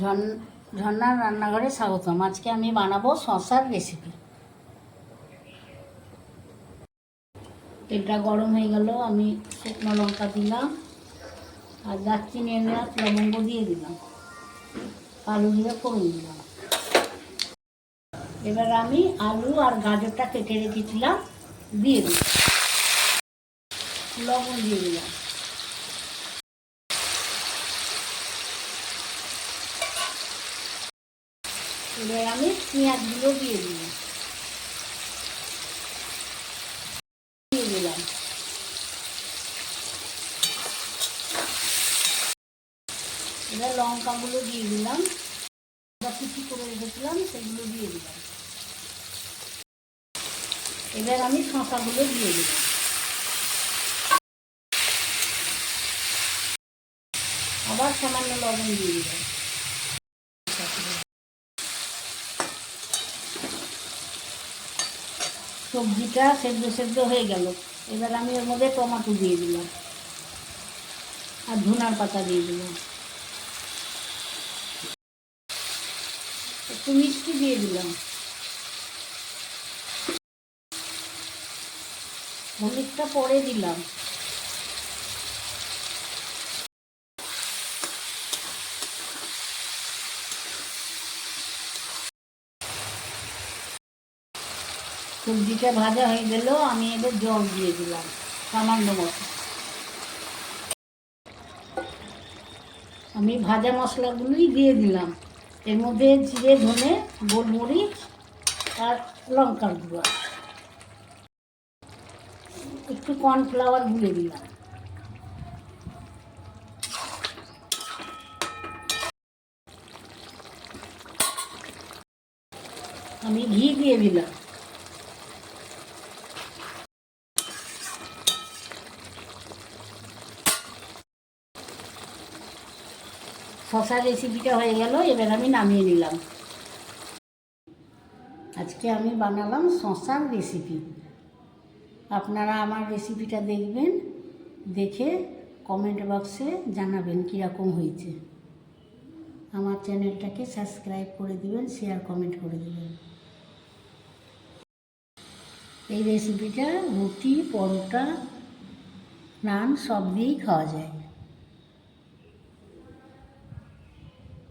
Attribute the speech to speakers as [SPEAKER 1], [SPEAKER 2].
[SPEAKER 1] ঝর্ণার রান্নাঘরে স্বাগতম। আজকে আমি বানাবো শশার রেসিপি। তেলটা গরম হয়ে গেল, আমি শুকনো লঙ্কা দিলাম আর দারচিনি এলাচ লবঙ্গ দিয়ে দিলাম, কালো জিরে ফোড়ন দিলাম। এবার আমি আলু আর গাজরটা কেটে রেখেছিলাম দিয়ে দিলাম, লবণ দিয়ে দিলাম। এবার আমি পেঁয়াজগুলো দিয়ে দিলাম। এবার লঙ্কাগুলো দিয়ে দিলাম, কুচি করে রেখেছিলাম সেগুলো দিয়ে দিলাম। এবার আমি শসাগুলো দিয়ে দিলাম, আবার সামান্য লবণ দিয়ে দিলাম। সবজিটা সেদ্ধ হয়ে গেল। এবার আমি ওর মধ্যে টমেটো দিয়ে দিলাম আর ধনিয়ার পাতা দিয়ে দিলাম, একটু মিষ্টি দিয়ে দিলাম, হলুদটা পরে দিলাম। সবজিটা ভাজা হয়ে গেল, আমি এবার জল দিয়ে দিলাম সামান্য মতো। আমি ভাজা মশলাগুলোই দিয়ে দিলাম, এর মধ্যে জিরে ধনে গোলমরিচ আর লঙ্কার গুঁড়ো, একটু কর্নফ্লাওয়ার গুলে দিলাম। আমি ঘি দিয়ে দিলাম। শশার রেসিপিটা হয়ে গেল, এবার আমি নামিয়ে নিলাম। আজকে আমি বানালাম শশার রেসিপি। আপনারা আমার রেসিপিটা দেখবেন, দেখে কমেন্ট বক্সে জানাবেন কীরকম হয়েছে। আমার চ্যানেলটাকে সাবস্ক্রাইব করে দিবেন, শেয়ার কমেন্ট করে দেবেন। এই রেসিপিটা রুটি, পরোটা, নান সব দিয়েই খাওয়া যায়।